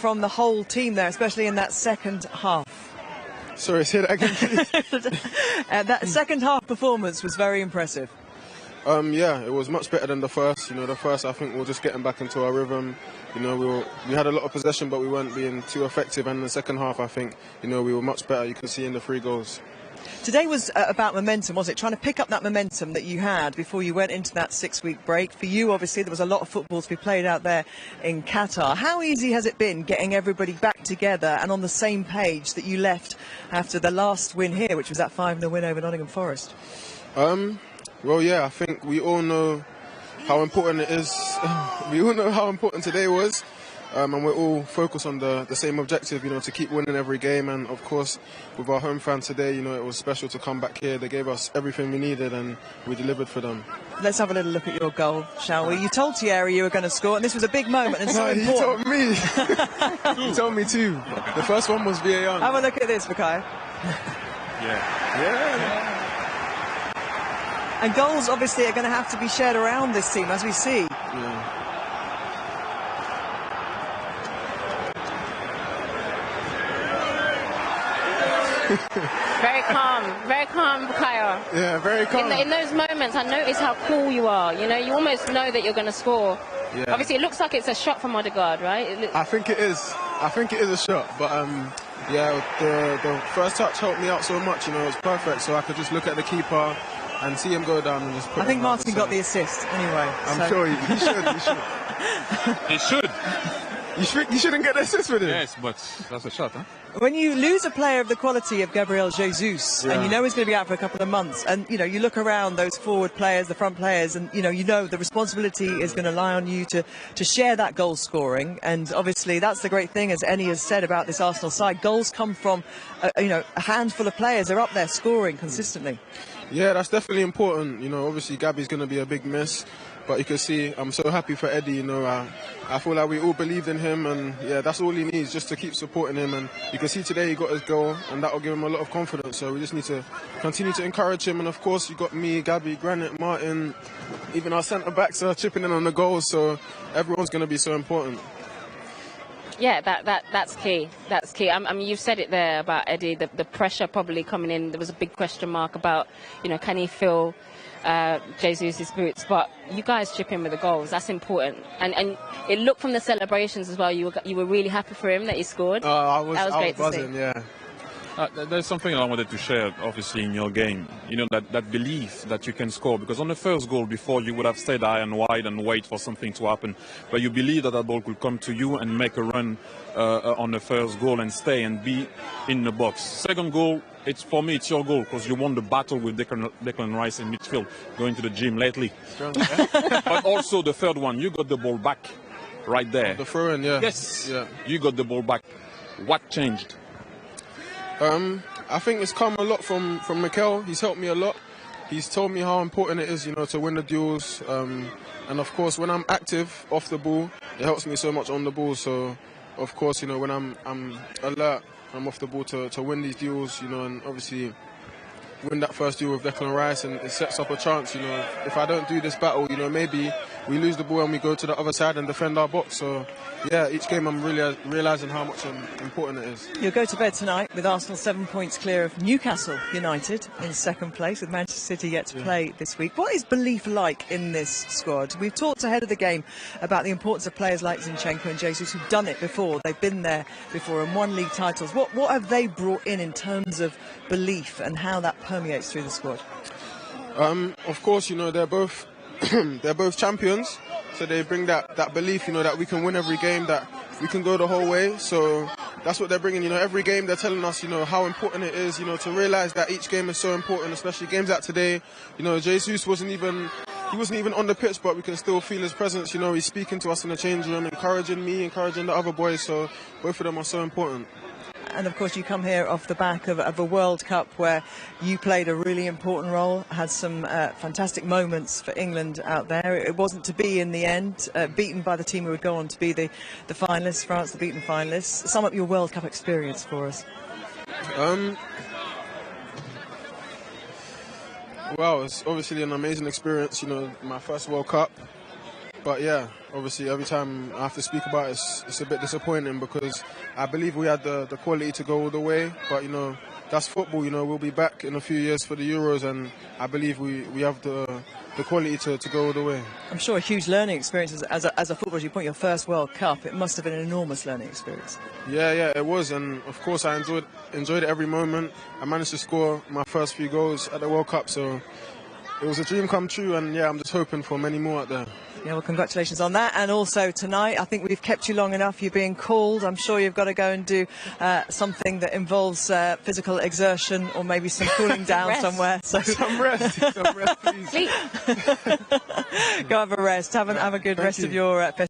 from the whole team there, especially in that second half. Sorry, say that again, please. That second half performance was very impressive. Yeah, it was much better than the first. The first, I think we were just getting back into our rhythm. We had a lot of possession, but we weren't being too effective. And in the second half, I think, we were much better. You can see in the 3 goals. Today was about momentum, was it? Trying to pick up that momentum that you had before you went into that 6-week break. For you, obviously, there was a lot of football to be played out there in Qatar. How easy has it been getting everybody back together and on the same page that you left after the last win here, which was that 5-0 win over Nottingham Forest? Well, yeah, I think we all know how important it is. We all know how important today was. And we're all focused on the same objective, to keep winning every game. And, of course, with our home fans today, it was special to come back here. They gave us everything we needed and we delivered for them. Let's have a little look at your goal, shall we? You told Thierry you were going to score, and this was a big moment and so important. He told me. He told me too. The first one was VAR. Have a look at this, Bukayo. Yeah. And goals, obviously, are going to have to be shared around this team, as we see. Yeah. Very calm, Bukayo. Yeah, very calm. In those moments, I notice how cool you are. You almost know that you're going to score. Yeah. Obviously, it looks like it's a shot from Odegaard, right? I think it is. I think it is a shot, but yeah, the first touch helped me out so much. It was perfect, so I could just look at the keeper and see him go down and just put. I think Martin got the assist anyway. I'm sure he should. He should. You shouldn't get the assist with him. Yes, but that's a shot, huh? When you lose a player of the quality of Gabriel Jesus, and he's going to be out for a couple of months, and you look around those forward players, the front players, and you know the responsibility is going to lie on you to share that goal scoring. And obviously that's the great thing, as Eni has said about this Arsenal side. Goals come from a handful of players are up there scoring consistently. Yeah, that's definitely important. Obviously Gabby's going to be a big miss. But you can see, I'm so happy for Eddie. I feel like we all believed in him, and yeah, that's all he needs, just to keep supporting him. And you can see today he got his goal, and that will give him a lot of confidence. So we just need to continue to encourage him. And of course, you got me, Gabby, Granit, Martin, even our centre backs are chipping in on the goals. So everyone's going to be so important. Yeah, that's key. That's key. I mean, you've said it there about Eddie. The pressure probably coming in. There was a big question mark about, can he fill Jesus' boots, but you guys chip in with the goals. That's important, and it looked from the celebrations as well. You were really happy for him that he scored. I was great buzzing, to see. Yeah. There's something I wanted to share, obviously, in your game. That belief that you can score. Because on the first goal before, you would have stayed high and wide and wait for something to happen. But you believe that ball could come to you and make a run on the first goal and stay and be in the box. Second goal, for me, it's your goal because you won the battle with Declan Rice in midfield, going to the gym lately. But also the third one, you got the ball back right there. The throw-in, yeah. Yes, yeah. You got the ball back. What changed? I think it's come a lot from Mikel. He's helped me a lot. He's told me how important it is, to win the duels. And of course, when I'm active off the ball, it helps me so much on the ball. So, of course, when I'm alert, I'm off the ball to win these duels, and obviously win that first duel with Declan Rice, and it sets up a chance, if I don't do this battle, maybe we lose the ball and we go to the other side and defend our box. So yeah, each game I'm really realising how much important it is. You'll go to bed tonight with Arsenal 7 points clear of Newcastle United in second place, with Manchester City yet to play this week. What is belief like in this squad? We've talked ahead of the game about the importance of players like Zinchenko and Jesus who've done it before. They've been there before and won league titles. What have they brought in terms of belief and how that permeates through the squad? Of course, they're both they're both champions, so they bring that belief, that we can win every game, that we can go the whole way. So that's what they're bringing. Every game they're telling us, how important it is, to realise that each game is so important, especially games like today. Jesus wasn't even on the pitch, but we can still feel his presence. He's speaking to us in the change room, encouraging me, encouraging the other boys. So both of them are so important. And of course you come here off the back of a World Cup where you played a really important role, had some fantastic moments for England out there. It wasn't to be in the end, beaten by the team who would go on to be the finalists, France the beaten finalists. Sum up your World Cup experience for us. Well, it's obviously an amazing experience, my first World Cup. But yeah, obviously every time I have to speak about it, it's a bit disappointing because I believe we had the quality to go all the way. But, you know, that's football. You know, we'll be back in a few years for the Euros, and I believe we have the quality to go all the way. I'm sure a huge learning experience as a footballer. You point your first World Cup. It must have been an enormous learning experience. Yeah, it was, and of course I enjoyed it every moment. I managed to score my first few goals at the World Cup, so it was a dream come true, and yeah, I'm just hoping for many more out there. Yeah, well, congratulations on that. And also tonight, I think we've kept you long enough. You're being called. I'm sure you've got to go and do something that involves physical exertion or maybe some cooling down somewhere. So some rest, please. Sleep. Go have a rest. Have a good rest of your festival.